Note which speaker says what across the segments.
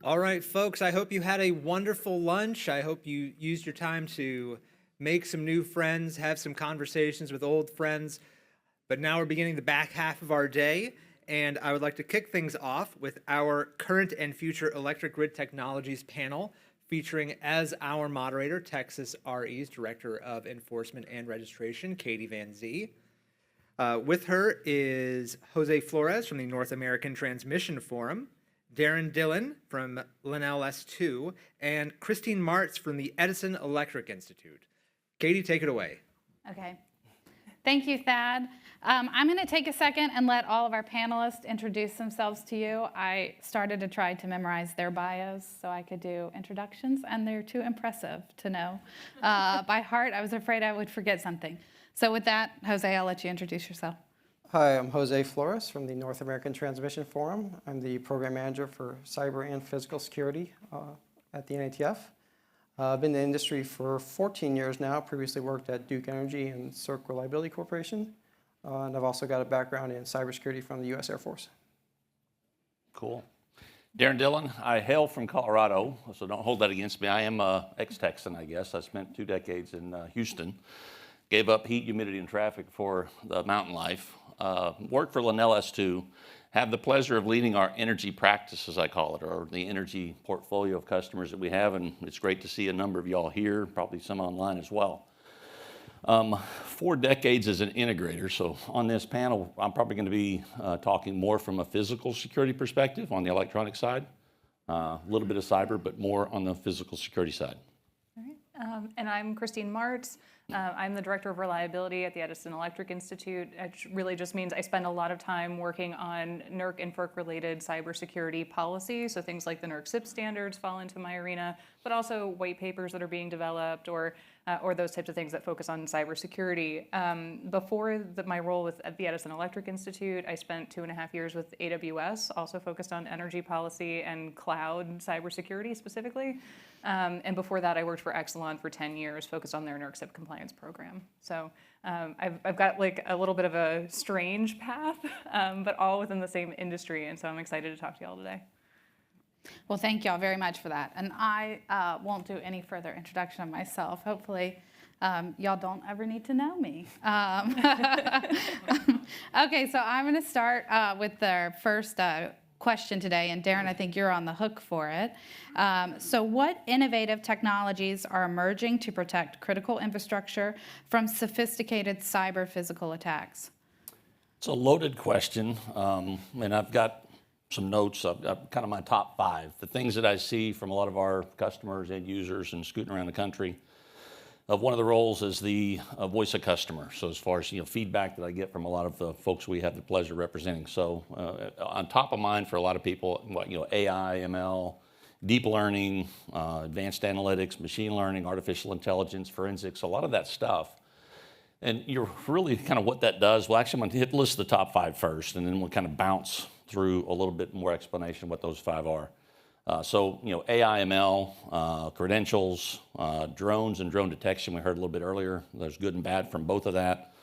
Speaker 1: All right, folks, I hope you had a wonderful lunch. I hope you used your time to make some new friends, have some conversations with old friends. But now we're beginning the back half of our day, and I would like to kick things off with our current and future electric grid technologies panel, featuring as our moderator, Texas RE's Director of Enforcement and Registration, Katie Van Zee. With her is Jose Flores from the North American Transmission Forum, Darren Dillon from Linnell S2, and Christine Martz from the Edison Electric Institute. Katie, take it away.
Speaker 2: Okay. Thank you, Thad. I'm going to take a second and let all of our panelists introduce themselves to you. I started to try to memorize their bios so I could do introductions, and they're too impressive to know by heart. I was afraid I would forget something. So with that, Jose, I'll let you introduce yourself.
Speaker 3: Hi, I'm Jose Flores from the North American Transmission Forum. I'm the program manager for cyber and physical security at the NATF. I've been in the industry for 14 years now. Previously worked at Duke Energy and CERC Reliability Corporation. And I've also got a background in cybersecurity from the U.S. Air Force.
Speaker 4: Cool. Darren Dillon, I hail from Colorado, so don't hold that against me. I am ex-Texan, I guess. I spent 2 decades in Houston. Gave up heat, humidity, and traffic for the mountain life. Worked for Linnell S2. Have the pleasure of leading our energy practice, as I call it, or the energy portfolio of customers that we have, and it's great to see a number of y'all here, probably some online as well. 4 decades as an integrator, so on this panel, I'm probably going to be talking more from a physical security perspective on the electronic side, a little bit of cyber, but more on the physical security side.
Speaker 5: All right. And I'm Christine Martz. I'm the Director of Reliability at the Edison Electric Institute. It really just means I spend a lot of time working on NERC and FERC-related cybersecurity policy. So things like the NERC CIP standards fall into my arena, but also white papers that are being developed or those types of things that focus on cybersecurity. Before my role at the Edison Electric Institute, I spent 2.5 years with AWS, also focused on energy policy and cloud cybersecurity specifically. And before that, I worked for Exelon for 10 years, focused on their NERC CIP compliance program. So I've got like a little bit of a strange path, but all within the same industry. And so I'm excited to talk to y'all today.
Speaker 2: Well, thank y'all very much for that. And I won't do any further introduction of myself. Hopefully, y'all don't ever need to know me. Okay, so I'm going to start with the first question today, and Darren, I think you're on the hook for it. So what innovative technologies are emerging to protect critical infrastructure from sophisticated cyber physical attacks?
Speaker 4: It's a loaded question, and I've got some notes of kind of my top 5. The things that I see from a lot of our customers and users and scooting around the country. One of the roles is the voice of customer. So as far as feedback that I get from a lot of the folks we have the pleasure of representing. So on top of mind for a lot of people, AI, ML, deep learning, advanced analytics, machine learning, artificial intelligence, forensics, a lot of that stuff. And you're really kind of what that does. Well, actually, I'm going to list the top 5 first, and then we'll kind of bounce through a little bit more explanation of what those 5 are. So, AI, ML, credentials, drones and drone detection, we heard a little bit earlier. There's good and bad from both of that.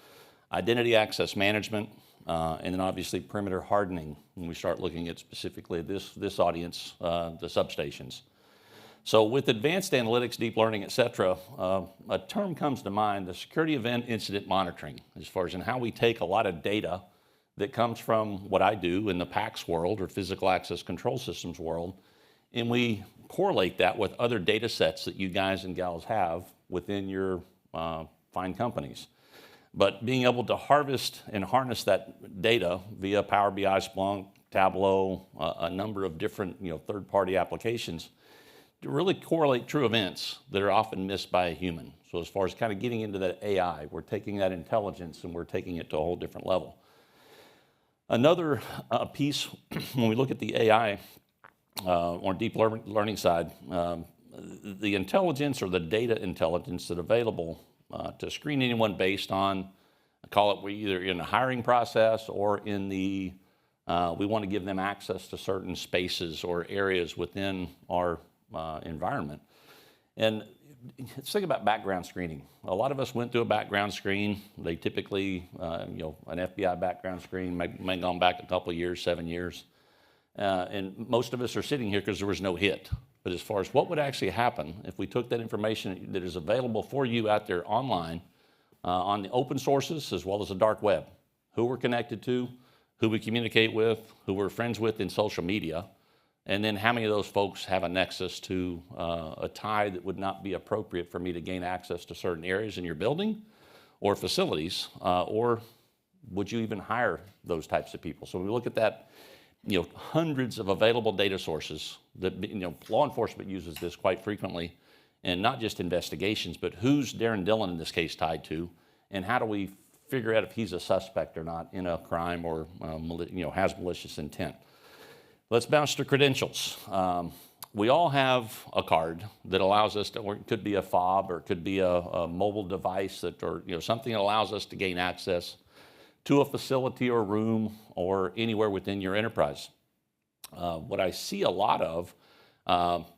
Speaker 4: Identity access management, and then obviously perimeter hardening when we start looking at specifically this audience, the substations. So with advanced analytics, deep learning, et cetera, a term comes to mind, the security event incident monitoring, as far as in how we take a lot of data that comes from what I do in the PACS world or physical access control systems world, and we correlate that with other data sets that you guys and gals have within your fine companies. But being able to harvest and harness that data via Power BI, Splunk, Tableau, a number of different third-party applications to really correlate true events that are often missed by a human. So as far as kind of getting into that AI, we're taking that intelligence and we're taking it to a whole different level. Another piece, when we look at the AI or deep learning side, the intelligence or the data intelligence that's available to screen anyone based on, call it we either in a hiring process or in the, we want to give them access to certain spaces or areas within our environment. And let's think about background screening. A lot of us went through a background screen. They typically, an FBI background screen may have gone back a couple of years, 7 years. And most of us are sitting here because there was no hit. But as far as what would actually happen if we took that information that is available for you out there online, on the open sources as well as the dark web, who we're connected to, who we communicate with, who we're friends with in social media, and then how many of those folks have a nexus to a tie that would not be appropriate for me to gain access to certain areas in your building or facilities, or would you even hire those types of people? So when we look at that, hundreds of available data sources that, law enforcement uses this quite frequently, and not just investigations, but who's Darren Dillon in this case tied to, and how do we figure out if he's a suspect or not in a crime or has malicious intent. Let's bounce to credentials. We all have a card that allows us to, or it could be a fob, or it could be a mobile device that, or something that allows us to gain access to a facility or room or anywhere within your enterprise. What I see a lot of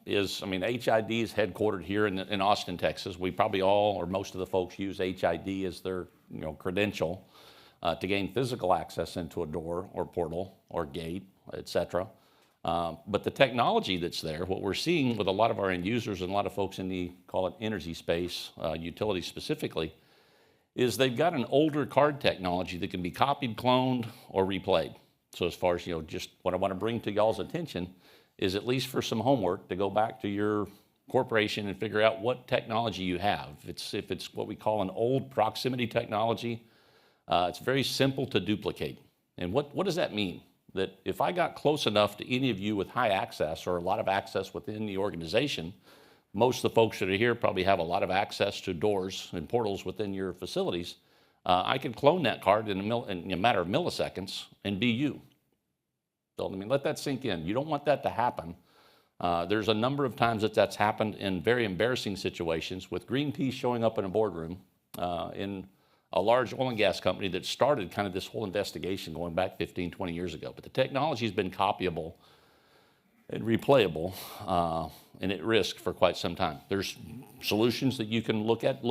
Speaker 4: is, HID is headquartered here in Austin, Texas. We probably all, or most of the folks, use HID as their credential to gain physical access into a door or portal or gate, et cetera. But the technology that's there, what we're seeing with a lot of our end users and a lot of folks in the, call it energy space, utilities specifically, is they've got an older card technology that can be copied, cloned, or replayed. So as far as, just what I want to bring to y'all's attention is, at least for some homework, to go back to your corporation and figure out what technology you have. If it's what we call an old proximity technology, it's very simple to duplicate. And what does that mean? That if I got close enough to any of you with high access or a lot of access within the organization, most of the folks that are here probably have a lot of access to doors and portals within your facilities, I can clone that card in a matter of milliseconds and be you. So, let that sink in. You don't want that to happen. There's a number of times that's happened in very embarrassing situations, with Greenpeace showing up in a boardroom in a large oil and gas company that started kind of this whole investigation going back 15, 20 years ago. But the technology has been copyable and replayable and at risk for quite some time. There's solutions that you can look at.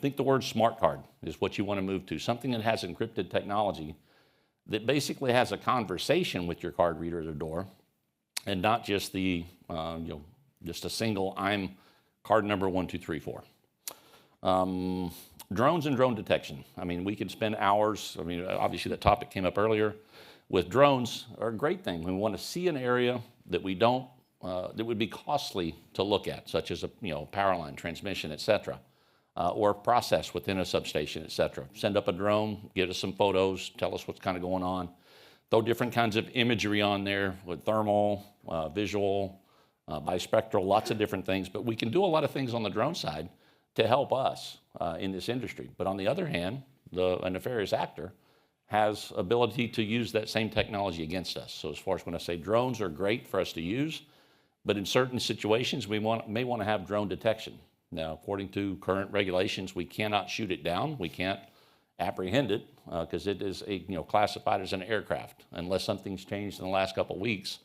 Speaker 4: Think the word smart card is what you want to move to, something that has encrypted technology that basically has a conversation with your card reader at the door, and not just the just a single I'm card number 1, 2, 3, 4. Drones and drone detection. We could spend hours. Obviously that topic came up earlier. With drones are a great thing. We want to see an area that we don't, that would be costly to look at, such as a power line, transmission, et cetera, or process within a substation, et cetera. Send up a drone, get us some photos, tell us what's kind of going on. Throw different kinds of imagery on there with thermal, visual, bispectral, lots of different things. But we can do a lot of things on the drone side to help us in this industry. But on the other hand, a nefarious actor has ability to use that same technology against us. So as far as when I say drones are great for us to use, but in certain situations we may want to have drone detection. Now, according to current regulations, we cannot shoot it down. We can't apprehend it because it is classified as an aircraft, unless something's changed in the last couple of weeks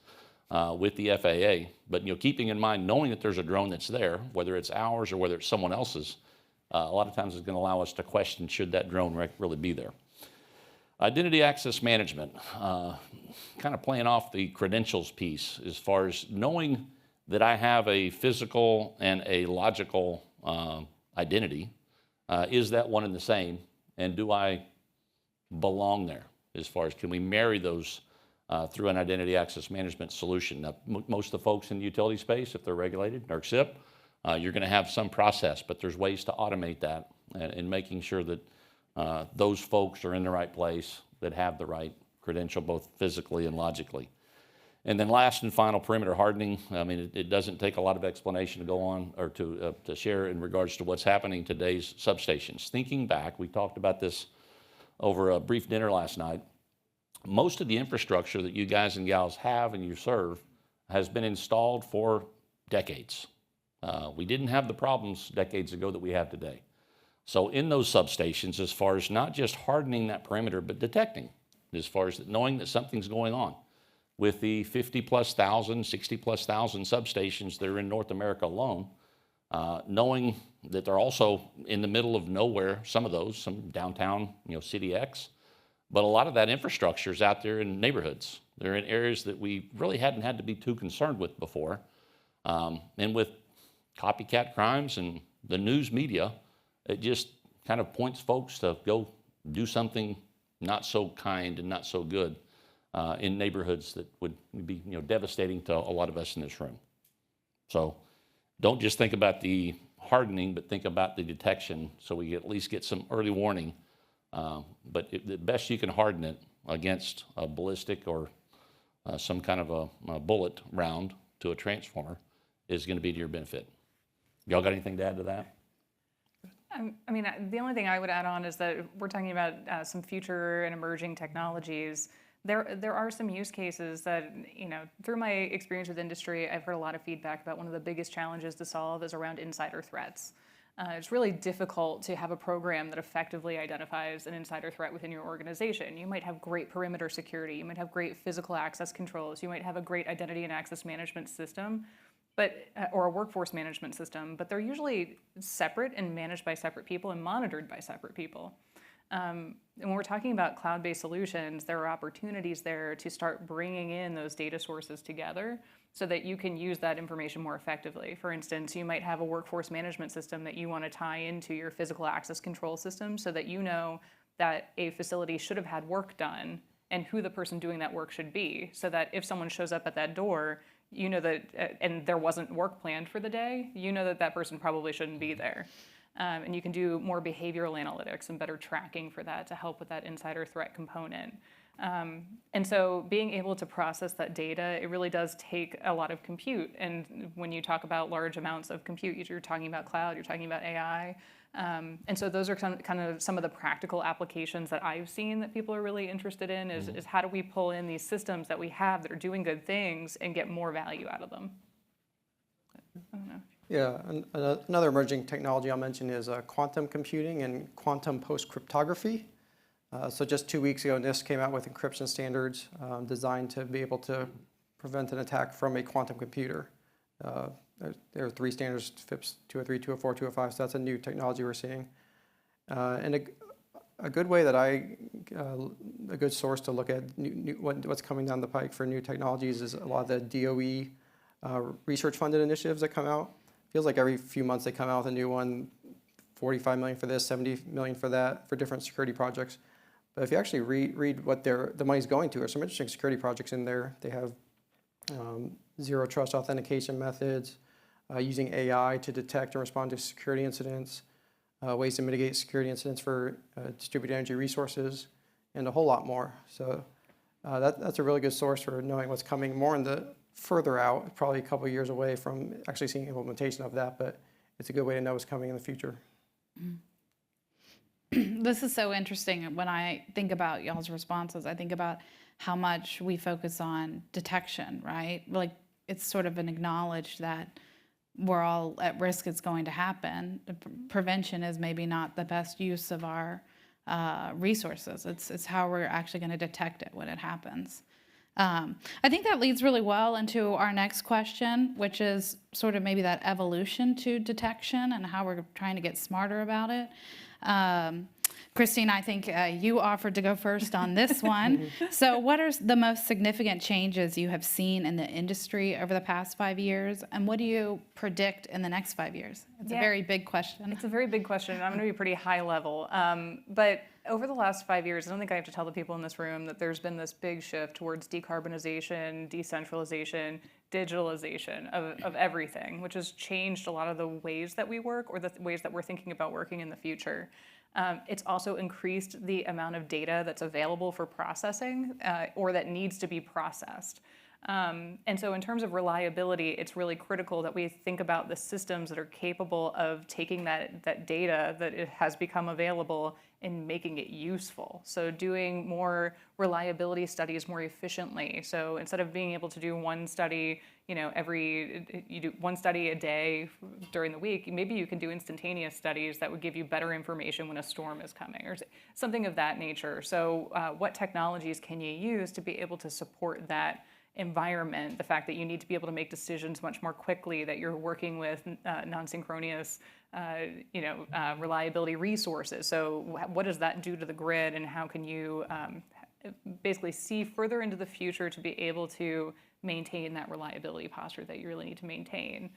Speaker 4: with the FAA. But keeping in mind, knowing that there's a drone that's there, whether it's ours or whether it's someone else's, a lot of times it's going to allow us to question, should that drone really be there? Identity access management, kind of playing off the credentials piece, as far as knowing that I have a physical and a logical identity. Is that one and the same? And do I belong there? As far as, can we marry those through an identity access management solution? Now, most of the folks in the utility space, if they're regulated, NERC CIP, you're going to have some process, but there's ways to automate that and making sure that those folks are in the right place, that have the right credential, both physically and logically. And then last and final, perimeter hardening. It doesn't take a lot of explanation to go on or to share in regards to what's happening in today's substations. Thinking back, we talked about this over a brief dinner last night. Most of the infrastructure that you guys and gals have and you serve has been installed for decades. We didn't have the problems decades ago that we have today. So in those substations, as far as not just hardening that perimeter, but detecting, as far as knowing that something's going on. With the 50+ thousand, 60+ thousand substations that are in North America alone, knowing that they're also in the middle of nowhere, some of those, some downtown, City X, but a lot of that infrastructure is out there in neighborhoods They're in areas that we really hadn't had to be too concerned with before. And with copycat crimes and the news media, it just kind of points folks to go do something not so kind and not so good in neighborhoods that would be devastating to a lot of us in this room. So don't just think about the hardening, but think about the detection so we at least get some early warning. But the best you can harden it against a ballistic or some kind of a bullet round to a transformer is going to be to your benefit. Y'all got anything to add to that?
Speaker 5: I mean, the only thing I would add on is that we're talking about some future and emerging technologies. There are some use cases that, through my experience with industry, I've heard a lot of feedback about one of the biggest challenges to solve is around insider threats. It's really difficult to have a program that effectively identifies an insider threat within your organization. You might have great perimeter security, you might have great physical access controls, you might have a great identity and access management system, or a workforce management system, but they're usually separate and managed by separate people and monitored by separate people. And when we're talking about cloud-based solutions, there are opportunities there to start bringing in those data sources together so that you can use that information more effectively. For instance, you might have a workforce management system that you want to tie into your physical access control system so that you know that a facility should have had work done and who the person doing that work should be, so that if someone shows up at that door, you know that, and there wasn't work planned for the day, you know that that person probably shouldn't be there. And you can do more behavioral analytics and better tracking for that to help with that insider threat component. And so being able to process that data, it really does take a lot of compute. And when you talk about large amounts of compute, you're talking about cloud, you're talking about AI. And so those are kind of some of the practical applications that I've seen that people are really interested in is how do we pull in these systems that we have that are doing good things and get more value out of them? I don't know.
Speaker 3: Yeah, another emerging technology I'll mention is quantum computing and quantum post-cryptography. So just 2 weeks ago, NIST came out with encryption standards designed to be able to prevent an attack from a quantum computer. There are 3 standards, FIPS 203, 204, 205, so that's a new technology we're seeing. And a good way that a good source to look at what's coming down the pike for new technologies is a lot of the DOE research-funded initiatives that come out. Feels like every few months they come out with a new one, 45 million for this, 70 million for that, for different security projects. But if you actually read what the money's going to, there's some interesting security projects in there. They have zero trust authentication methods, using AI to detect and respond to security incidents, ways to mitigate security incidents for distributed energy resources, and a whole lot more. So that's a really good source for knowing what's coming more in the further out, probably a couple of years away from actually seeing implementation of that, but it's a good way to know what's coming in the future.
Speaker 2: This is so interesting. When I think about y'all's responses, I think about how much we focus on detection, right? Like it's sort of an acknowledge that we're all at risk, it's going to happen. Prevention is maybe not the best use of our resources. It's how we're actually going to detect it when it happens. I think that leads really well into our next question, which is sort of maybe that evolution to detection and how we're trying to get smarter about it. Christine, I think you offered to go first on this one. So what are the most significant changes you have seen in the industry over the past 5 years, and what do you predict in the next 5 years? It's a very big question.
Speaker 5: It's a very big question, and I'm going to be pretty high level. But over the last 5 years, I don't think I have to tell the people in this room that there's been this big shift towards decarbonization, decentralization, digitalization of everything, which has changed a lot of the ways that we work or the ways that we're thinking about working in the future. It's also increased the amount of data that's available for processing or that needs to be processed. And so in terms of reliability, it's really critical that we think about the systems that are capable of taking that data that it has become available and making it useful. So doing more reliability studies more efficiently. So instead of being able to do one study, you do one study a day during the week, maybe you can do instantaneous studies that would give you better information when a storm is coming or something of that nature. So what technologies can you use to be able to support that environment, the fact that you need to be able to make decisions much more quickly, that you're working with non-synchronous reliability resources. So what does that do to the grid, and how can you basically see further into the future to be able to maintain that reliability posture that you really need to maintain.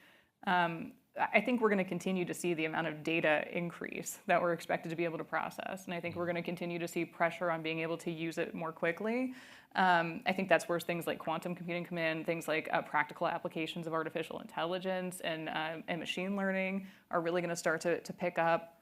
Speaker 5: I think we're going to continue to see the amount of data increase that we're expected to be able to process. And I think we're going to continue to see pressure on being able to use it more quickly. I think that's where things like quantum computing come in, things like practical applications of artificial intelligence and machine learning are really going to start to pick up.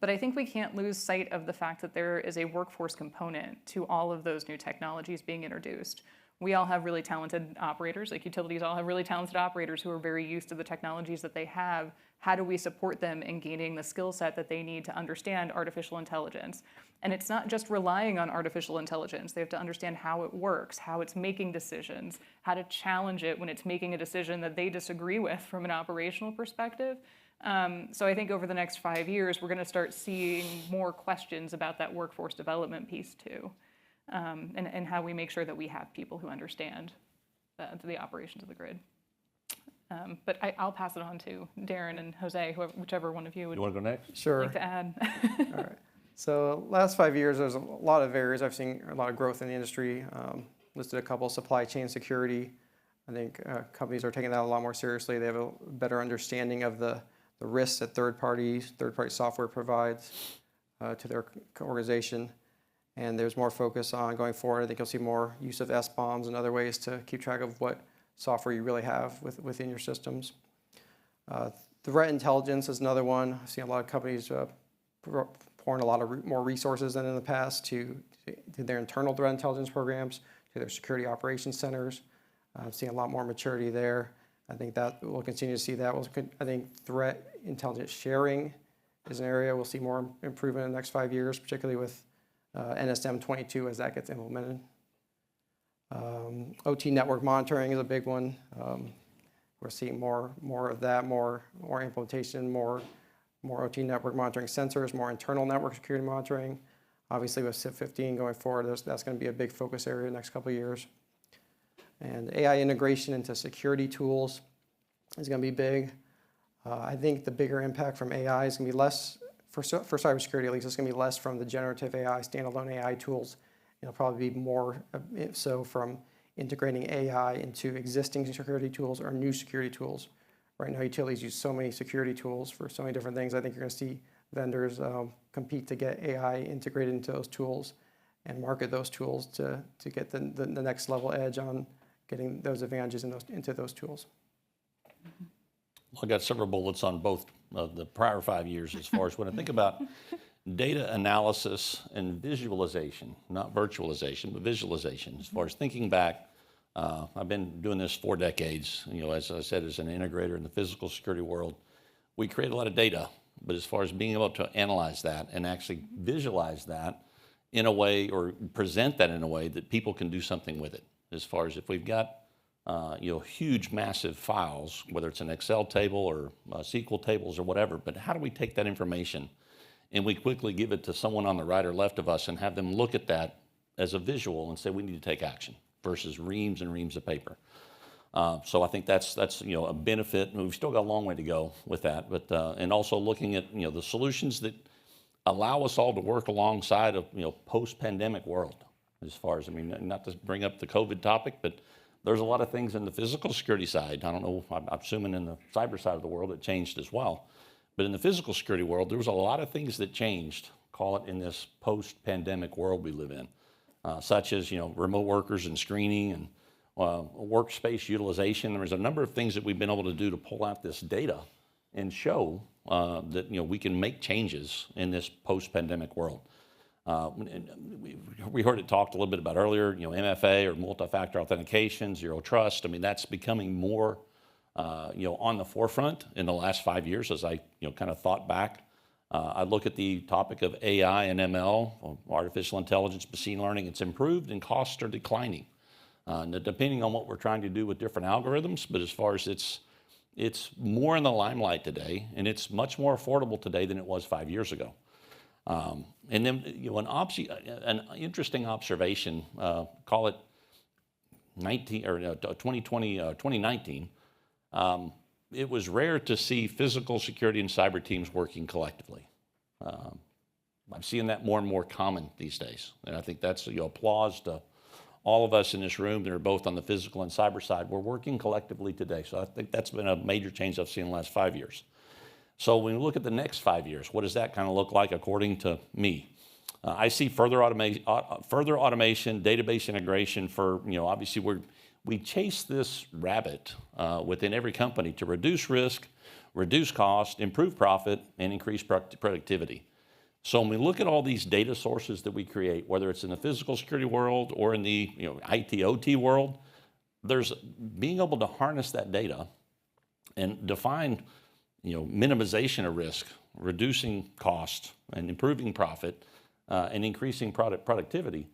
Speaker 5: But I think we can't lose sight of the fact that there is a workforce component to all of those new technologies being introduced. We all have really talented operators, like utilities all have really talented operators who are very used to the technologies that they have. How do we support them in gaining the skill set that they need to understand artificial intelligence? And it's not just relying on artificial intelligence. They have to understand how it works, how it's making decisions, how to challenge it when it's making a decision that they disagree with from an operational perspective. So I think over the next 5 years, we're going to start seeing more questions about that workforce development piece too. And how we make sure that we have people who understand the operations of the grid. But I'll pass it on to Darren and Jose, whichever one of you would
Speaker 4: You want to go next?
Speaker 3: Sure.
Speaker 5: like to add.
Speaker 3: All right. So last 5 years, there's a lot of areas I've seen a lot of growth in the industry. Listed a couple: supply chain security. I think companies are taking that a lot more seriously. They have a better understanding of the risks that third-party software provides to their organization. And there's more focus on going forward. I think you'll see more use of SBOMs and other ways to keep track of what software you really have within your systems. Threat intelligence is another one. I've seen a lot of companies pouring a lot of more resources than in the past to their internal threat intelligence programs, to their security operations centers. I've seen a lot more maturity there. I think that we'll continue to see that. I think threat intelligence sharing is an area we'll see more improvement in the next 5 years, particularly with NSM 22 as that gets implemented. OT network monitoring is a big one. We're seeing more of that, more implementation, more OT network monitoring sensors, more internal network security monitoring. Obviously with CIP 15 going forward, that's going to be a big focus area the next couple of years. And AI integration into security tools is going to be big. I think the bigger impact from AI is going to be less, for cybersecurity at least, it's going to be less from the generative AI, standalone AI tools. It'll probably be more so from integrating AI into existing security tools or new security tools. Right now, utilities use so many security tools for so many different things. I think you're going to see vendors compete to get AI integrated into those tools and market those tools to get the next level edge on getting those advantages into those tools.
Speaker 4: I got several bullets on both of the prior 5 years as far as when I think about data analysis and visualization, not virtualization, but visualization. As far as thinking back, I've been doing this 4 decades. You know, as I said, as an integrator in the physical security world, we create a lot of data, but as far as being able to analyze that and actually visualize that in a way or present that in a way that people can do something with it. As far as if we've got huge, massive files, whether it's an Excel table or SQL tables or whatever, but how do we take that information and we quickly give it to someone on the right or left of us and have them look at that as a visual and say we need to take action versus reams and reams of paper. So I think that's a benefit, and we've still got a long way to go with that. But and also looking at the solutions that allow us all to work alongside of post-pandemic world. As far as not to bring up the COVID topic, but there's a lot of things in the physical security side. I don't know. I'm assuming in the cyber side of the world it changed as well. But in the physical security world, there was a lot of things that changed, call it in this post-pandemic world we live in, such as, remote workers and screening and workspace utilization. There's a number of things that we've been able to do to pull out this data and show that, we can make changes in this post-pandemic world. We heard it talked a little bit about earlier, MFA or multi-factor authentication, zero trust. That's becoming more on the forefront in the last 5 years as I, kind of thought back. I look at the topic of AI and ML, artificial intelligence, machine learning. It's improved and costs are declining. Depending on what we're trying to do with different algorithms, but as far as it's more in the limelight today, and it's much more affordable today than it was 5 years ago. And then, an interesting observation, call it 2019, it was rare to see physical security and cyber teams working collectively. I'm seeing that more and more common these days. And I think that's, applause to all of us in this room that are both on the physical and cyber side. We're working collectively today. So I think that's been a major change I've seen in the last 5 years. So when we look at the next 5 years, what does that kind of look like according to me? I see further automation, database integration for, obviously we chase this rabbit within every company to reduce risk, reduce cost, improve profit, and increase productivity. So when we look at all these data sources that we create, whether it's in the physical security world or in the IT, OT world, there's being able to harness that data and define minimization of risk, reducing cost, and improving profit, and increasing productivity.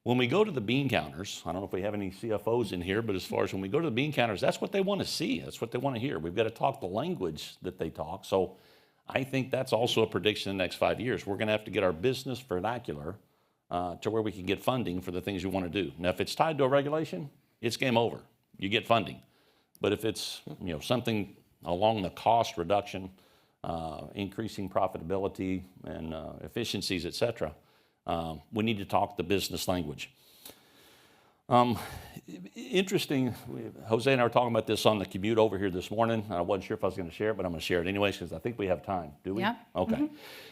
Speaker 4: When we go to the bean counters, I don't know if we have any CFOs in here, but as far as when we go to the bean counters, that's what they want to see. That's what they want to hear. We've got to talk the language that they talk. So I think that's also a prediction in the next 5 years. We're going to have to get our business vernacular to where we can get funding for the things we want to do. Now, if it's tied to a regulation, it's game over. You get funding. But if it's something along the cost reduction, increasing profitability and efficiencies, et cetera, we need to talk the business language. Interesting, Jose and I were talking about this on the commute over here this morning. I wasn't sure if I was going to share it, but I'm going to share it anyways because I think we have time. Do we?
Speaker 2: Yeah.
Speaker 4: Okay.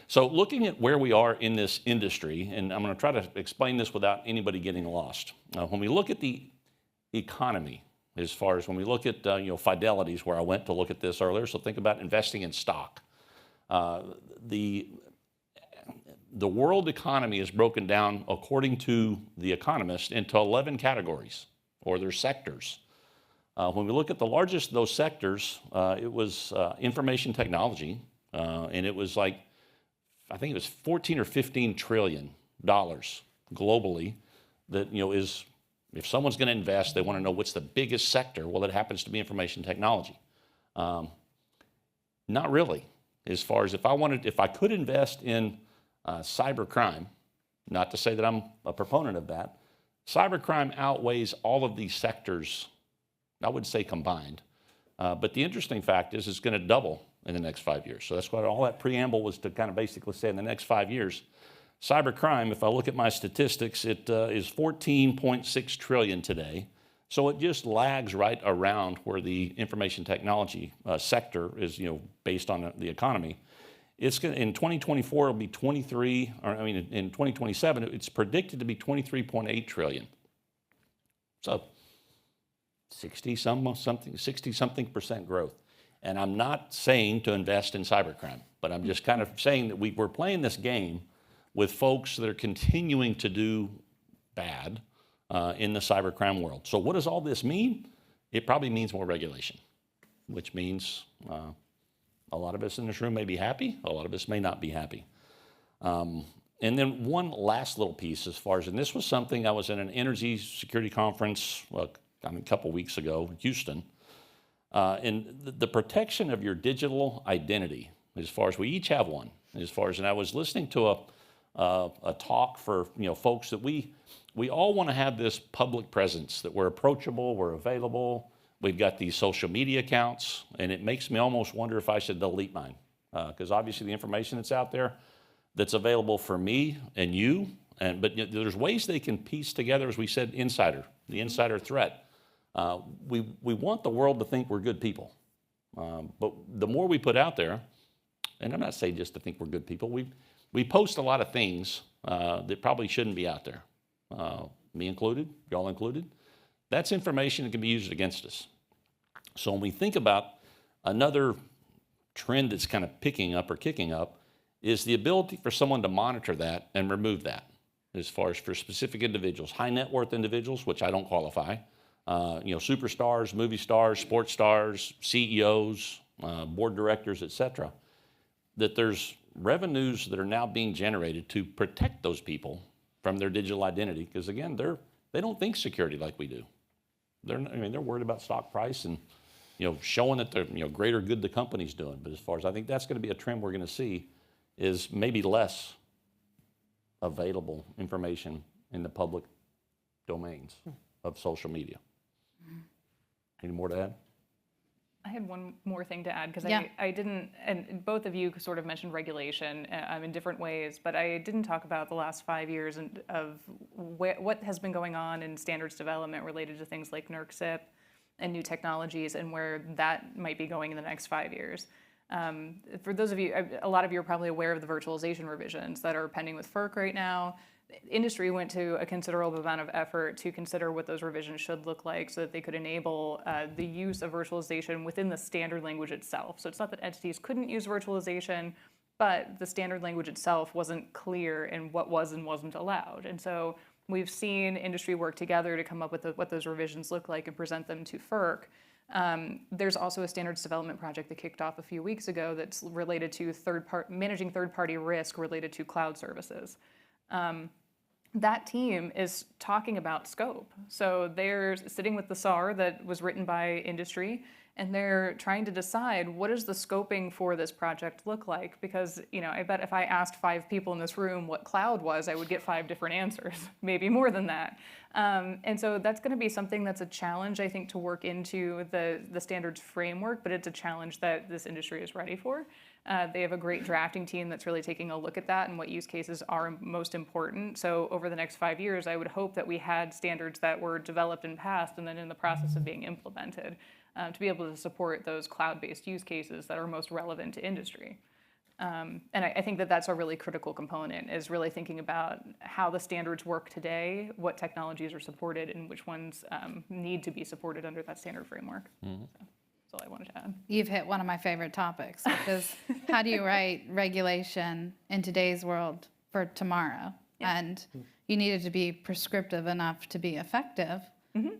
Speaker 4: So looking at where we are in this industry, and I'm going to try to explain this without anybody getting lost. When we look at the economy, as far as when we look at Fidelity's where I went to look at this earlier, so think about investing in stock. The world economy is broken down, according to The Economist, into 11 categories, or their sectors. When we look at the largest of those sectors, it was information technology, and it was I think it was 14 or 15 trillion dollars globally that, is, if someone's going to invest, they want to know what's the biggest sector. Well, it happens to be information technology. Not really. As far as if I could invest in cybercrime, not to say that I'm a proponent of that, cybercrime outweighs all of these sectors, I would say combined. But the interesting fact is it's going to double in the next 5 years. So that's what all that preamble was to kind of basically say in the next 5 years. Cybercrime, if I look at my statistics, it is 14.6 trillion today. So it just lags right around where the information technology sector is, based on the economy. It's going in 2024 it'll be 23, or I mean in 2027 it's predicted to be 23.8 trillion. So 60-something% growth. And I'm not saying to invest in cybercrime, but I'm just kind of saying that we're playing this game with folks that are continuing to do bad in the cybercrime world. So what does all this mean? It probably means more regulation, which means a lot of us in this room may be happy, a lot of us may not be happy. And then one last little piece as far as, and this was something, I was at an energy security conference a couple weeks ago in Houston, and the protection of your digital identity, as far as we each have one, and I was listening to a talk for folks that we all want to have this public presence, that we're approachable, we're available. We've got these social media accounts, and it makes me almost wonder if I should delete mine, because obviously the information that's out there that's available for me and you, but there's ways they can piece together, as we said, the insider threat. We want the world to think we're good people, but the more we put out there, and I'm not saying just to think we're good people, we post a lot of things that probably shouldn't be out there, me included, y'all included. That's information that can be used against us. So when we think about another trend that's kind of picking up or kicking up is the ability for someone to monitor that and remove that, as far as for specific individuals, high net worth individuals, which I don't qualify, superstars, movie stars, sports stars, CEOs, board directors, et cetera, that there's revenues that are now being generated to protect those people from their digital identity, because again, they don't think security like we do. They're worried about stock price and showing that they're greater good the company's doing. But as far as I think that's going to be a trend we're going to see is maybe less available information in the public domains of social media. Any more to add?
Speaker 5: I had one more thing to add because
Speaker 2: Yeah.
Speaker 5: I didn't, and both of you sort of mentioned regulation in different ways, but I didn't talk about the last 5 years of what has been going on in standards development related to things like NERC CIP and new technologies and where that might be going in the next 5 years. For those of you, a lot of you are probably aware of the virtualization revisions that are pending with FERC right now. Industry went to a considerable amount of effort to consider what those revisions should look like so that they could enable the use of virtualization within the standard language itself. So it's not that entities couldn't use virtualization, but the standard language itself wasn't clear in what was and wasn't allowed. And so we've seen industry work together to come up with what those revisions look like and present them to FERC. There's also a standards development project that kicked off a few weeks ago that's related to managing third-party risk related to cloud services. That team is talking about scope. So they're sitting with the SAR that was written by industry, and they're trying to decide what does the scoping for this project look like? Because, I bet if I asked 5 people in this room what cloud was, I would get 5 different answers, maybe more than that. And so that's going to be something that's a challenge, I think, to work into the standards framework, but it's a challenge that this industry is ready for. They have a great drafting team that's really taking a look at that and what use cases are most important. So over the next 5 years, I would hope that we had standards that were developed and passed and then in the process of being implemented to be able to support those cloud-based use cases that are most relevant to industry. And I think that that's a really critical component, is really thinking about how the standards work today, what technologies are supported, and which ones need to be supported under that standard framework. So that's all I wanted to add.
Speaker 2: You've hit one of my favorite topics, which is how do you write regulation in today's world for tomorrow?
Speaker 5: Yeah.
Speaker 2: And you needed to be prescriptive enough to be effective,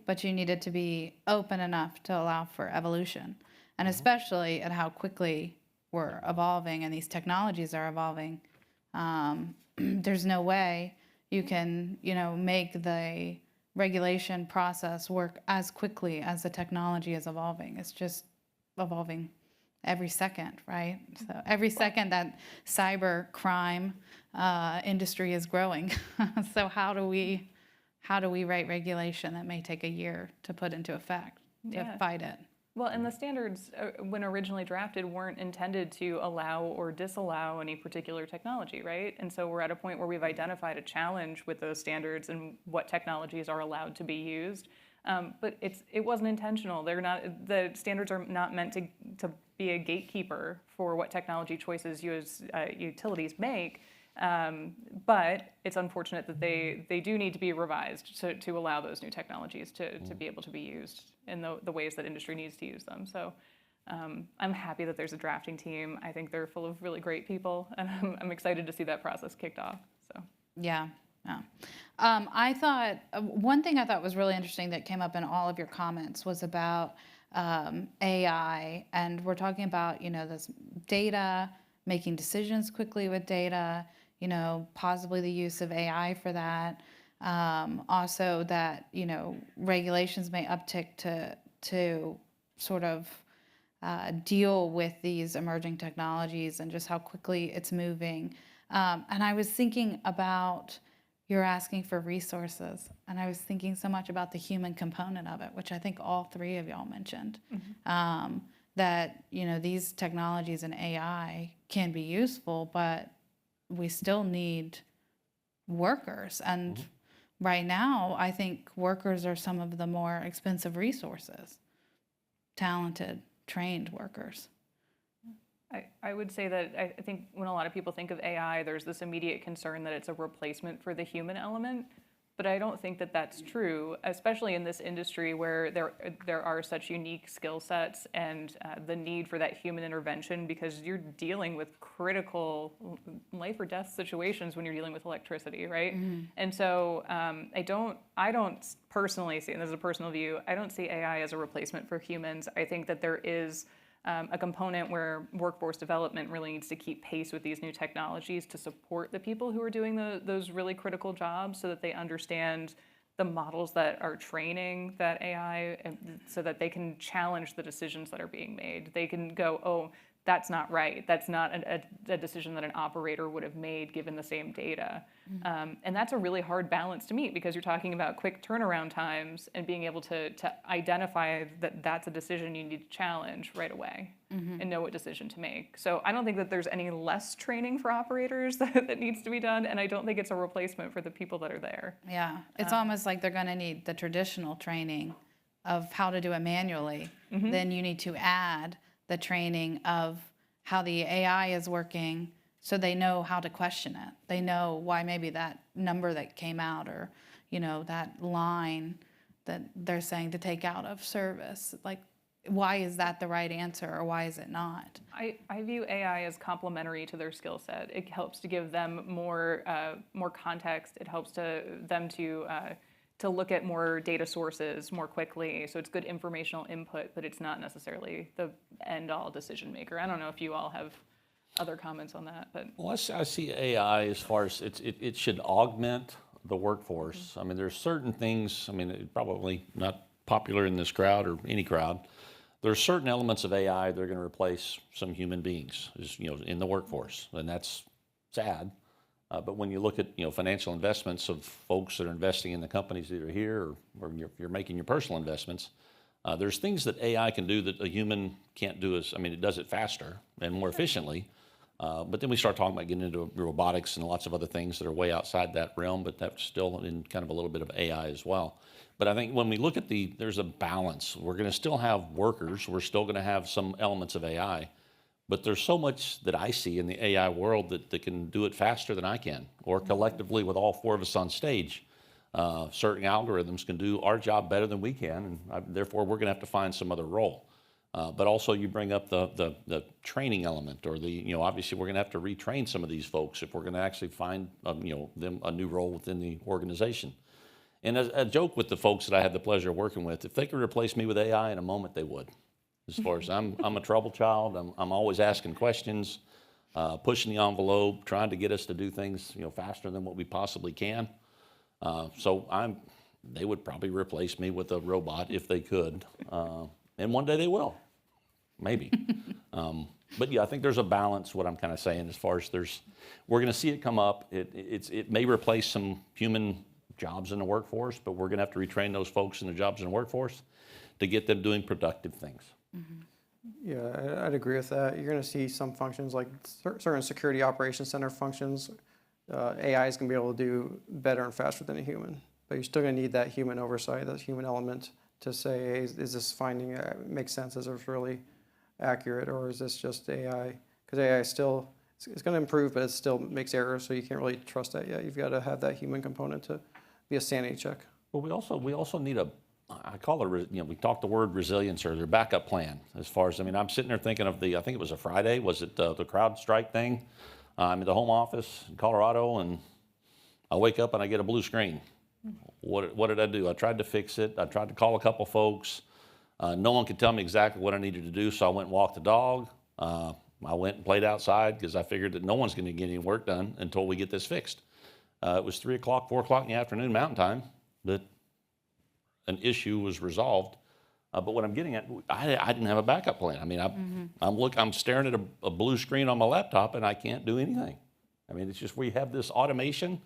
Speaker 2: but you needed to be open enough to allow for evolution. And especially at how quickly we're evolving and these technologies are evolving, there's no way you can, make the regulation process work as quickly as the technology is evolving. It's just evolving every second, right? So every second that cyber crime industry is growing. So how do we write regulation that may take a year to put into effect to fight it?
Speaker 5: Well, and the standards, when originally drafted, weren't intended to allow or disallow any particular technology, right? And so we're at a point where we've identified a challenge with those standards and what technologies are allowed to be used. But it wasn't intentional. The standards are not meant to be a gatekeeper for what technology choices you as utilities make. But it's unfortunate that they do need to be revised to allow those new technologies to be able to be used in the ways that industry needs to use them. So I'm happy that there's a drafting team. I think they're full of really great people, and I'm excited to see that process kicked off. So
Speaker 2: Yeah. I thought one thing I thought was really interesting that came up in all of your comments was about AI, and we're talking about this data, making decisions quickly with data, possibly the use of AI for that. Also that, regulations may uptick to sort of deal with these emerging technologies and just how quickly it's moving. And I was thinking about, you're asking for resources, and I was thinking so much about the human component of it, which I think all 3 of y'all mentioned. That, these technologies and AI can be useful, but we still need workers. And right now, I think workers are some of the more expensive resources, talented, trained workers.
Speaker 5: I would say that I think when a lot of people think of AI, there's this immediate concern that it's a replacement for the human element. But I don't think that that's true, especially in this industry where there are such unique skill sets and the need for that human intervention, because you're dealing with critical life or death situations when you're dealing with electricity, right? And so I don't personally see, and this is a personal view, I don't see AI as a replacement for humans. I think that there is a component where workforce development really needs to keep pace with these new technologies to support the people who are doing those really critical jobs, so that they understand the models that are training that AI, so that they can challenge the decisions that are being made. They can go, oh, that's not right. That's not a decision that an operator would have made given the same data. And that's a really hard balance to meet because you're talking about quick turnaround times and being able to identify that that's a decision you need to challenge right away and know what decision to make. So I don't think that there's any less training for operators that needs to be done, and I don't think it's a replacement for the people that are there.
Speaker 2: Yeah, it's almost like they're going to need the traditional training of how to do it manually. Then you need to add the training of how the AI is working so they know how to question it. They know why maybe that number that came out or, that line that they're saying to take out of service. Like, why is that the right answer or why is it not?
Speaker 5: I view AI as complementary to their skill set. It helps to give them more context. It helps them to look at more data sources more quickly. So it's good informational input, but it's not necessarily the end-all decision maker. I don't know if you all have other comments on that, but.
Speaker 4: Well, I see AI as far as it should augment the workforce. I mean, there's certain things, probably not popular in this crowd or any crowd. There's certain elements of AI that are going to replace some human beings, in the workforce, and that's sad. But when you look at financial investments of folks that are investing in the companies that are here, or you're making your personal investments, there's things that AI can do that a human can't do. It does it faster and more efficiently. But then we start talking about getting into robotics and lots of other things that are way outside that realm. But that's still in kind of a little bit of AI as well. But I think when we look at there's a balance. We're going to still have workers. We're still going to have some elements of AI. But there's so much that I see in the AI world that can do it faster than I can, or collectively with all four of us on stage. Certain algorithms can do our job better than we can, and therefore we're going to have to find some other role. But also you bring up the training element, or obviously we're going to have to retrain some of these folks if we're going to actually find them a new role within the organization. And as a joke with the folks that I had the pleasure of working with, if they could replace me with AI in a moment, they would. As far as I'm a trouble child. I'm always asking questions, pushing the envelope, trying to get us to do things faster than what we possibly can. They would probably replace me with a robot if they could, and one day they will, maybe. But yeah, I think there's a balance. What I'm kind of saying, as far as we're going to see it come up. It may replace some human jobs in the workforce, but we're going to have to retrain those folks in the jobs in the workforce to get them doing productive things.
Speaker 3: Yeah, I'd agree with that. You're going to see some functions like certain security operations center functions. AI is going to be able to do better and faster than a human, but you're still going to need that human oversight, that human element to say, hey, is this finding makes sense? Is it really accurate, or is this just AI? Because AI is still it's going to improve, but it still makes errors, so you can't really trust that yet. You've got to have that human component to be a sanity check.
Speaker 4: Well, we also need I call it, we talked the word resilience earlier, backup plan. As far as, I'm sitting there thinking of I think it was a Friday, was it the CrowdStrike thing? I'm at the home office in Colorado, and I wake up and I get a blue screen. What did I do? I tried to fix it. I tried to call a couple folks. No one could tell me exactly what I needed to do, so I went and walked the dog. I went and played outside because I figured that no one's going to get any work done until we get this fixed. It was 3 o'clock, 4 o'clock in the afternoon Mountain Time that an issue was resolved. But what I'm getting at, I didn't have a backup plan. I'm staring at a blue screen on my laptop and I can't do anything. It's just we have this automation,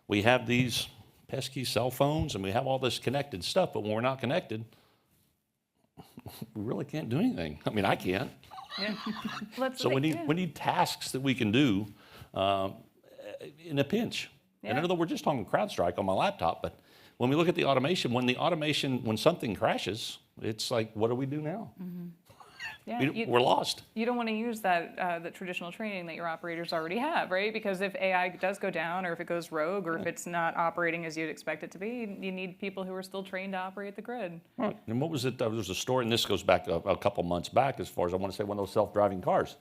Speaker 4: we have these pesky cell phones, and we have all this connected stuff. But when we're not connected, we really can't do anything. I can't.
Speaker 5: Yeah.
Speaker 4: So we need tasks that we can do in a pinch.
Speaker 5: Yeah.
Speaker 4: And I know we're just talking CrowdStrike on my laptop, but when we look at the automation, when something crashes, it's like, what do we do now?
Speaker 5: Yeah,
Speaker 4: we're lost.
Speaker 5: You don't want to use that the traditional training that your operators already have, right? Because if AI does go down, or if it goes rogue, or if it's not operating as you'd expect it to be, you need people who are still trained to operate the grid.
Speaker 4: Right. And what was it? There was a story, and this goes back a couple months back, as far as I want to say, one of those self-driving cars.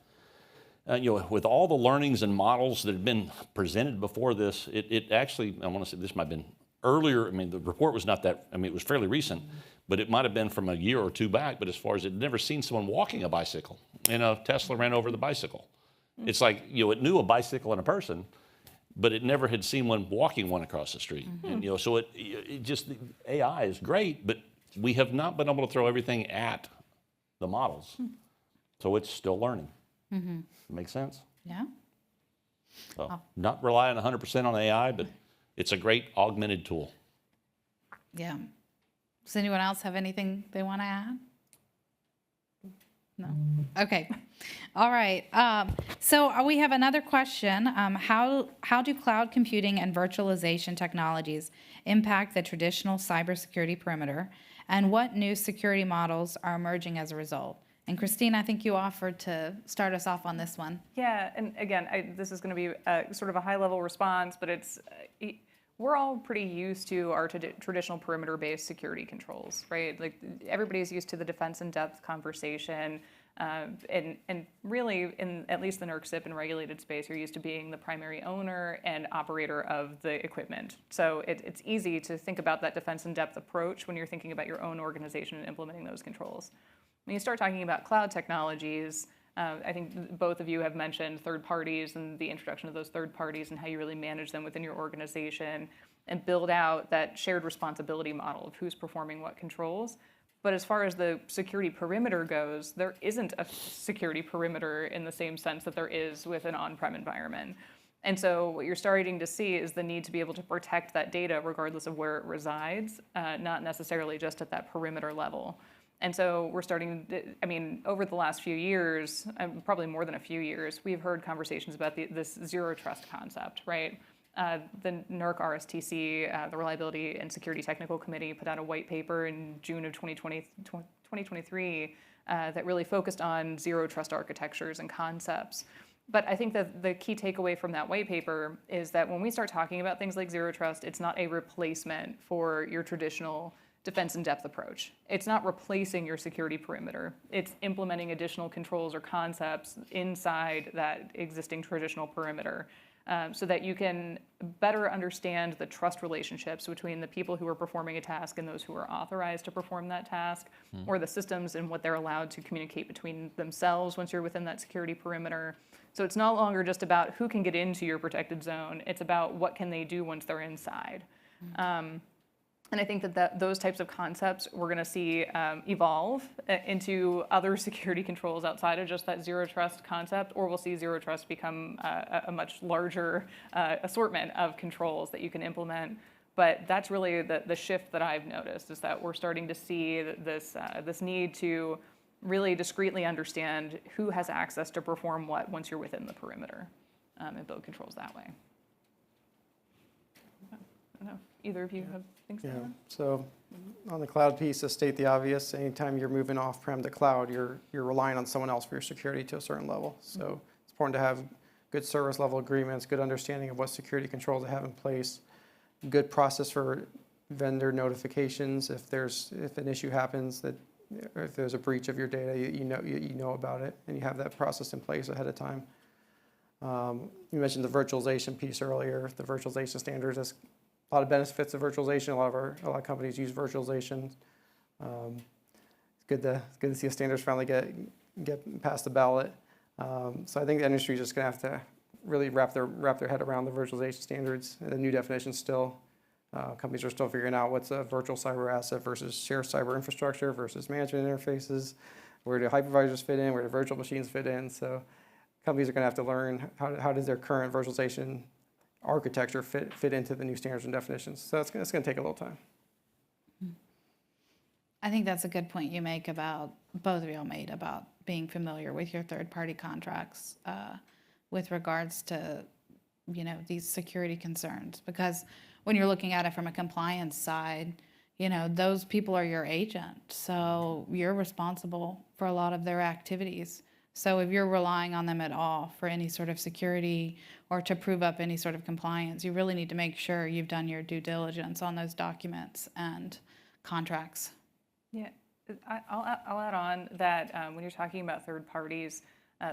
Speaker 4: With all the learnings and models that had been presented before this, it actually, I want to say this might have been earlier. The report was not that, it was fairly recent, but it might have been from a year or two back. But as far as it never seen someone walking a bicycle, and a Tesla ran over the bicycle. It's like, it knew a bicycle and a person, but it never had seen one walking one across the street. And, so it just, AI is great, but we have not been able to throw everything at the models. So it's still learning. Makes sense?
Speaker 2: Yeah.
Speaker 4: So not relying 100% on AI, but it's a great augmented tool.
Speaker 2: Yeah. Does anyone else have anything they want to add? No? Okay. All right. So we have another question. How do cloud computing and virtualization technologies impact the traditional cybersecurity perimeter? And what new security models are emerging as a result? And Christine, I think you offered to start us off on this one.
Speaker 5: Yeah, and again, this is going to be sort of a high-level response, but we're all pretty used to our traditional perimeter-based security controls, right? Like everybody's used to the defense in depth conversation, and really, in at least the NERC CIP and regulated space, you're used to being the primary owner and operator of the equipment. So it's easy to think about that defense in depth approach when you're thinking about your own organization and implementing those controls. When you start talking about cloud technologies, I think both of you have mentioned third parties and the introduction of those third parties and how you really manage them within your organization and build out that shared responsibility model of who's performing what controls. But as far as the security perimeter goes, there isn't a security perimeter in the same sense that there is with an on-prem environment. And so what you're starting to see is the need to be able to protect that data regardless of where it resides, not necessarily just at that perimeter level. And so we're starting, over the last few years, probably more than a few years, we've heard conversations about this zero trust concept, right? The NERC RSTC, the Reliability and Security Technical Committee, put out a white paper in June of 2023 that really focused on zero trust architectures and concepts. But I think that the key takeaway from that white paper is that when we start talking about things like zero trust, it's not a replacement for your traditional defense in depth approach. It's not replacing your security perimeter. It's implementing additional controls or concepts inside that existing traditional perimeter so that you can better understand the trust relationships between the people who are performing a task and those who are authorized to perform that task, or the systems and what they're allowed to communicate between themselves once you're within that security perimeter. So it's no longer just about who can get into your protected zone. It's about what can they do once they're inside. And I think that those types of concepts we're going to see evolve into other security controls outside of just that zero trust concept, or we'll see zero trust become a much larger assortment of controls that you can implement. But that's really the shift that I've noticed, is that we're starting to see this need to really discreetly understand who has access to perform what once you're within the perimeter, and build controls that way. I don't know. Either of you have things to
Speaker 3: Yeah.
Speaker 5: add?
Speaker 3: So on the cloud piece, to state the obvious, anytime you're moving off-prem to cloud, you're relying on someone else for your security to a certain level. So it's important to have good service level agreements, good understanding of what security controls they have in place, good process for vendor notifications if an issue happens, that or if there's a breach of your data, you know about it, and you have that process in place ahead of time. You mentioned the virtualization piece earlier. The virtualization standards, there's a lot of benefits of virtualization. A lot of companies use virtualization. It's good to see the standards finally get past the ballot. So I think the industry is just going to have to really wrap their head around the virtualization standards. The new definitions still. Companies are still figuring out what's a virtual cyber asset versus shared cyber infrastructure versus management interfaces. Where do hypervisors fit in? Where do virtual machines fit in? So companies are going to have to learn how does their current virtualization architecture fit into the new standards and definitions. So it's going to take a little time.
Speaker 2: I think that's a good point you make about, both of y'all made, about being familiar with your third-party contracts with regards to, these security concerns. Because when you're looking at it from a compliance side, those people are your agent. So you're responsible for a lot of their activities. So if you're relying on them at all for any sort of security or to prove up any sort of compliance, you really need to make sure you've done your due diligence on those documents and contracts.
Speaker 5: Yeah, I'll add on that when you're talking about third parties,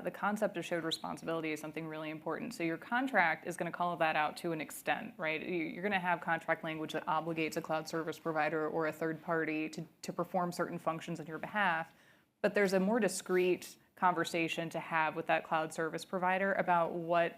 Speaker 5: the concept of shared responsibility is something really important. So your contract is going to call that out to an extent, right? You're going to have contract language that obligates a cloud service provider or a third party to perform certain functions on your behalf. But there's a more discrete conversation to have with that cloud service provider about what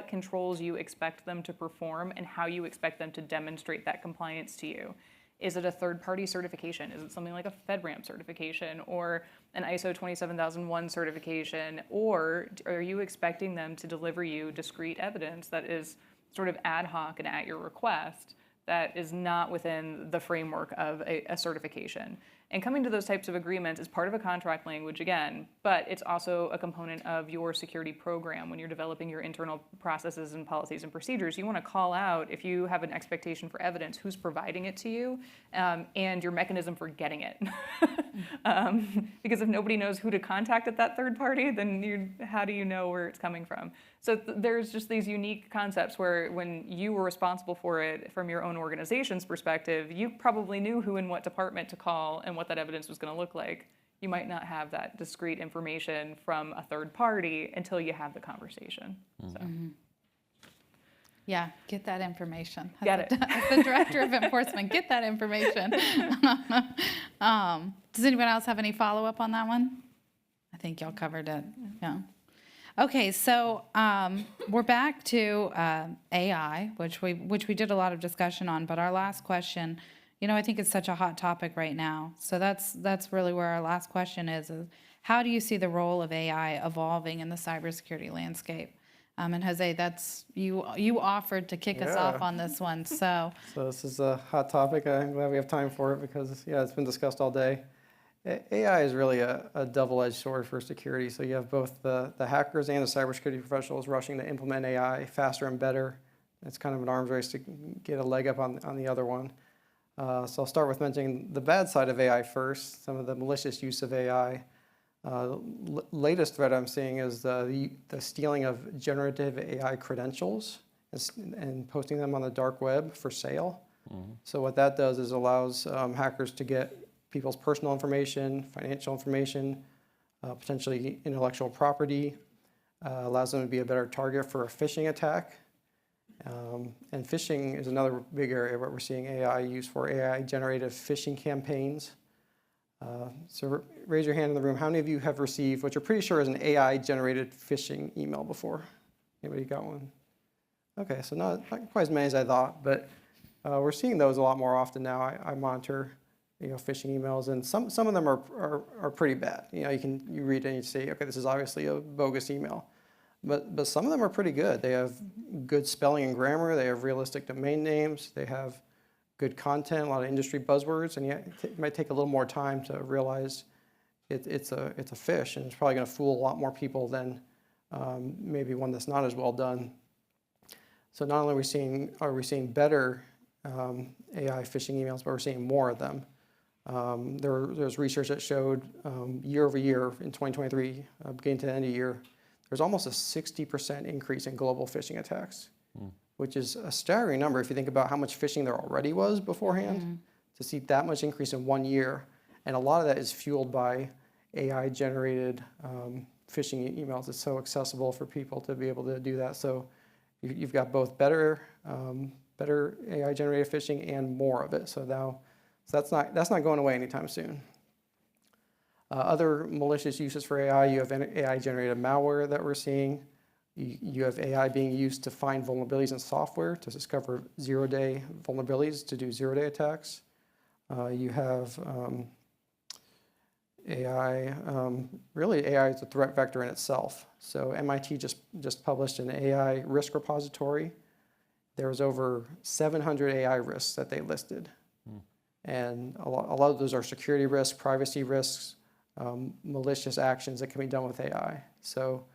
Speaker 5: controls you expect them to perform and how you expect them to demonstrate that compliance to you. Is it a third-party certification? Is it something like a FedRAMP certification or an ISO 27001 certification? Or are you expecting them to deliver you discrete evidence that is sort of ad hoc and at your request that is not within the framework of a certification? And coming to those types of agreements is part of a contract language, again, but it's also a component of your security program. When you're developing your internal processes and policies and procedures, you want to call out, if you have an expectation for evidence, who's providing it to you, and your mechanism for getting it. Because if nobody knows who to contact at that third party, then how do you know where it's coming from? So there's just these unique concepts where when you were responsible for it from your own organization's perspective, you probably knew who and what department to call and what that evidence was going to look like. You might not have that discrete information from a third party until you have the conversation. So.
Speaker 2: Yeah, get that information.
Speaker 5: Get it.
Speaker 2: As the director of enforcement, get that information. Does anyone else have any follow-up on that one? I think y'all covered it. Yeah. Okay, so we're back to AI, which we did a lot of discussion on. But our last question, I think it's such a hot topic right now. So that's really where our last question is how do you see the role of AI evolving in the cybersecurity landscape? And Jose, that's you offered to kick us off on this one. So
Speaker 3: this is a hot topic. I'm glad we have time for it because, it's been discussed all day. AI is really a double-edged sword for security. So you have both the hackers and the cybersecurity professionals rushing to implement AI faster and better. It's kind of an arms race to get a leg up on the other one. So I'll start with mentioning the bad side of AI first, some of the malicious use of AI. Latest threat I'm seeing is the stealing of generative AI credentials and posting them on the dark web for sale. So what that does is allows hackers to get people's personal information, financial information, potentially intellectual property, allows them to be a better target for a phishing attack. And phishing is another big area where we're seeing AI used for AI-generated phishing campaigns. So raise your hand in the room. How many of you have received what you're pretty sure is an AI-generated phishing email before? Anybody got one? Okay, so not quite as many as I thought, but we're seeing those a lot more often now. I monitor phishing emails, and some of them are pretty bad. You read it and you say, okay, this is obviously a bogus email. But some of them are pretty good. They have good spelling and grammar. They have realistic domain names. They have good content, a lot of industry buzzwords, and yet it might take a little more time to realize it's a fish, and it's probably going to fool a lot more people than maybe one that's not as well done. So not only are we seeing better AI phishing emails, but we're seeing more of them. There's research that showed year over year in 2023, beginning to the end of the year, there's almost a 60% increase in global phishing attacks, which is a staggering number if you think about how much phishing there already was beforehand. To see that much increase in 1 year, and a lot of that is fueled by AI-generated phishing emails. It's so accessible for people to be able to do that. So you've got both better AI-generated phishing and more of it. So that's not going away anytime soon. Other malicious uses for AI, you have AI-generated malware that we're seeing. You have AI being used to find vulnerabilities in software to discover zero-day vulnerabilities to do zero-day attacks. You have AI. Really, AI is a threat vector in itself. So MIT just published an AI risk repository. There was over 700 AI risks that they listed. And a lot of those are security risks, privacy risks, malicious actions that can be done with AI. So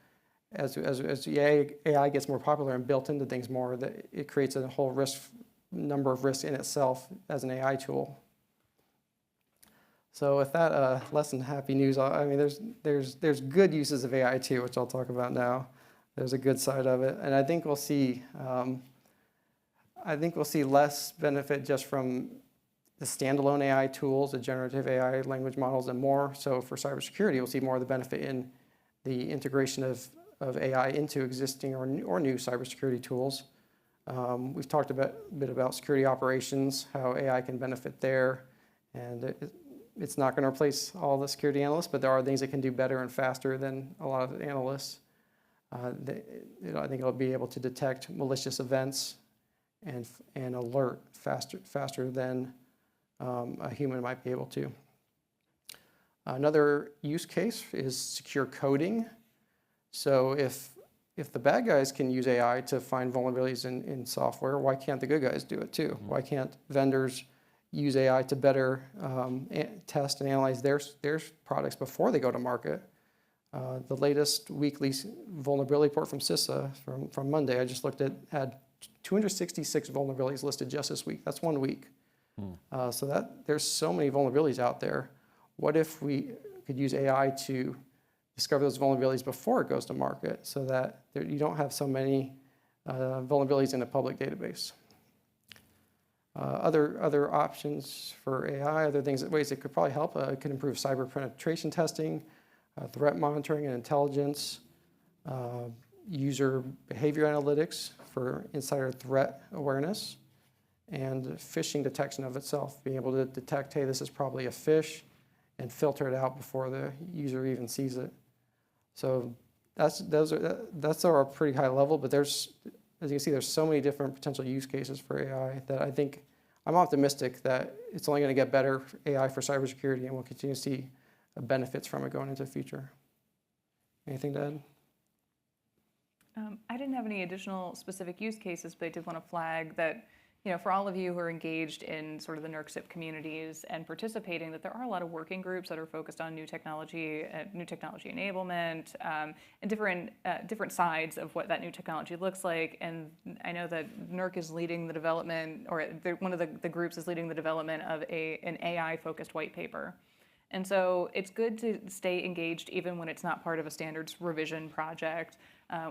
Speaker 3: as the AI gets more popular and built into things more, it creates a whole number of risks in itself as an AI tool. So with that less than happy news, I mean, there's good uses of AI too, which I'll talk about now. There's a good side of it, and I think we'll see less benefit just from the standalone AI tools, the generative AI language models, and more. So for cybersecurity, we'll see more of the benefit in the integration of AI into existing or new cybersecurity tools. We've talked a bit about security operations, how AI can benefit there, and it's not going to replace all the security analysts, but there are things it can do better and faster than a lot of the analysts. I think it'll be able to detect malicious events and alert faster than a human might be able to. Another use case is secure coding. So if the bad guys can use AI to find vulnerabilities in software, why can't the good guys do it too? Why can't vendors use AI to better test and analyze their products before they go to market? The latest weekly vulnerability report from CISA from Monday, I just looked at, had 266 vulnerabilities listed just this week. That's 1 week. So there's so many vulnerabilities out there. What if we could use AI to discover those vulnerabilities before it goes to market so that you don't have so many vulnerabilities in a public database? Other options for AI, other ways it could probably help, it could improve cyber penetration testing, threat monitoring and intelligence, user behavior analytics for insider threat awareness, and phishing detection of itself, being able to detect, hey, this is probably a phish, and filter it out before the user even sees it. So those are a pretty high level, but as you can see, there's so many different potential use cases for AI that I think I'm optimistic that it's only going to get better, AI for cybersecurity, and we'll continue to see benefits from it going into the future. Anything to add?
Speaker 5: I didn't have any additional specific use cases, but I did want to flag that, for all of you who are engaged in sort of the NERC-CIP communities and participating, that there are a lot of working groups that are focused on new technology enablement, and different sides of what that new technology looks like. And I know that NERC is leading the development, or one of the groups is leading the development of an AI-focused white paper. And so it's good to stay engaged even when it's not part of a standards revision project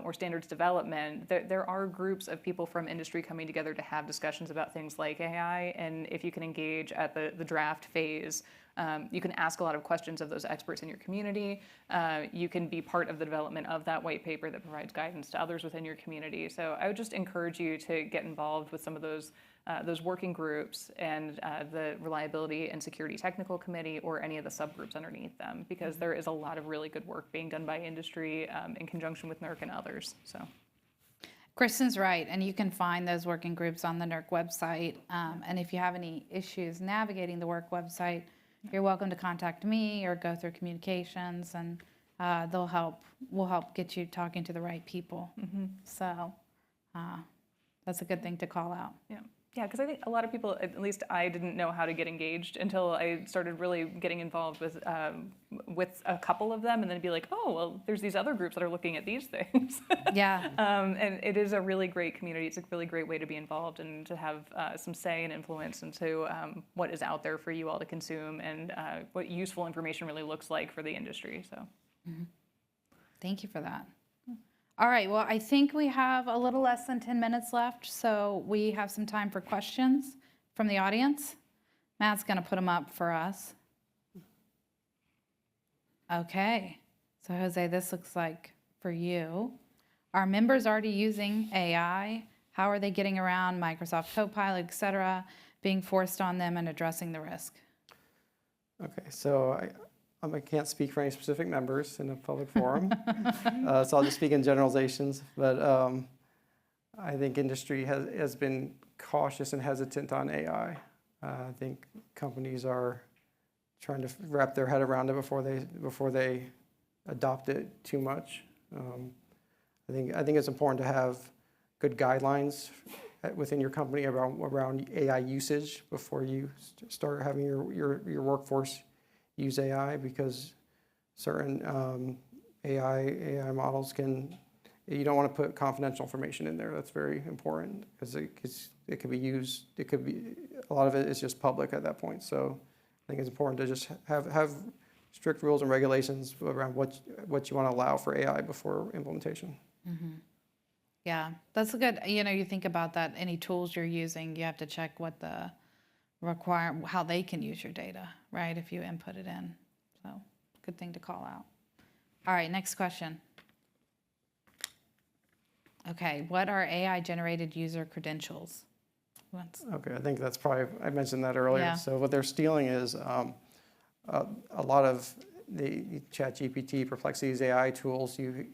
Speaker 5: or standards development. There are groups of people from industry coming together to have discussions about things like AI, and if you can engage at the draft phase, you can ask a lot of questions of those experts in your community. You can be part of the development of that white paper that provides guidance to others within your community. So I would just encourage you to get involved with some of those working groups and the Reliability and Security Technical Committee or any of the subgroups underneath them, because there is a lot of really good work being done by industry in conjunction with NERC and others. So,
Speaker 2: Kristen's right, and you can find those working groups on the NERC website. And if you have any issues navigating the work website, you're welcome to contact me or go through communications, and we'll help get you talking to the right people. So that's a good thing to call out.
Speaker 5: Yeah, because I think a lot of people, at least I didn't know how to get engaged until I started really getting involved with a couple of them, and then be like, oh, well, there's these other groups that are looking at these things.
Speaker 2: Yeah.
Speaker 5: And it is a really great community. It's a really great way to be involved and to have some say and influence into what is out there for you all to consume and what useful information really looks like for the industry. So,
Speaker 2: Thank you for that. All right, well, I think we have a little less than 10 minutes left, so we have some time for questions from the audience. Matt's going to put them up for us. Okay, so Jose, this looks like for you. Are members already using AI? How are they getting around Microsoft Copilot, et cetera, being forced on them and addressing the risk?
Speaker 3: Okay, so I can't speak for any specific members in a public forum, so I'll just speak in generalizations. But I think industry has been cautious and hesitant on AI. I think companies are trying to wrap their head around it before they adopt it too much. I think it's important to have good guidelines within your company around AI usage before you start having your workforce use AI, because certain AI models you don't want to put confidential information in there. That's very important because it could be used. A lot of it is just public at that point. So I think it's important to just have strict rules and regulations around what you want to allow for AI before implementation.
Speaker 2: Yeah, that's a good, you think about that, any tools you're using, you have to check what how they can use your data, right, if you input it in. So, good thing to call out. All right, next question. Okay, what are AI-generated user credentials?
Speaker 3: Okay, I think that's probably, I mentioned that earlier.
Speaker 2: Yeah.
Speaker 3: So what they're stealing is a lot of the ChatGPT, Perplexity's AI tools. You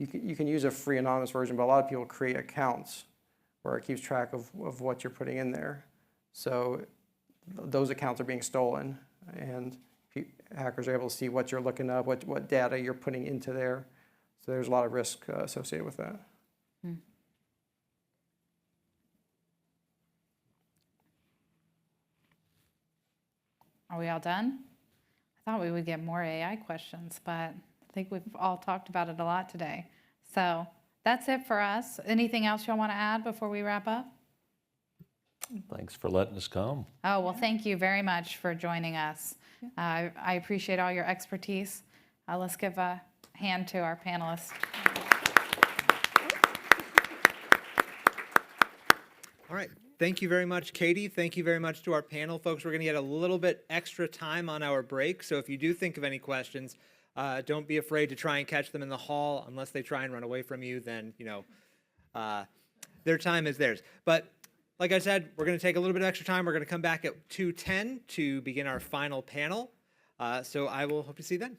Speaker 3: can use a free anonymous version, but a lot of people create accounts where it keeps track of what you're putting in there. So those accounts are being stolen, and hackers are able to see what you're looking up, what data you're putting into there. So there's a lot of risk associated with that.
Speaker 2: Are we all done? I thought we would get more AI questions, but I think we've all talked about it a lot today. So that's it for us. Anything else y'all want to add before we wrap up?
Speaker 6: Thanks for letting us come.
Speaker 2: Oh, well, thank you very much for joining us. I appreciate all your expertise. Let's give a hand to our panelists.
Speaker 1: All right. Thank you very much, Katie. Thank you very much to our panel, folks. We're going to get a little bit extra time on our break. So if you do think of any questions, don't be afraid to try and catch them in the hall. Unless they try and run away from you, then, their time is theirs. But like I said, we're going to take a little bit of extra time. We're going to come back at 2:10 to begin our final panel. So I will hope to see you then.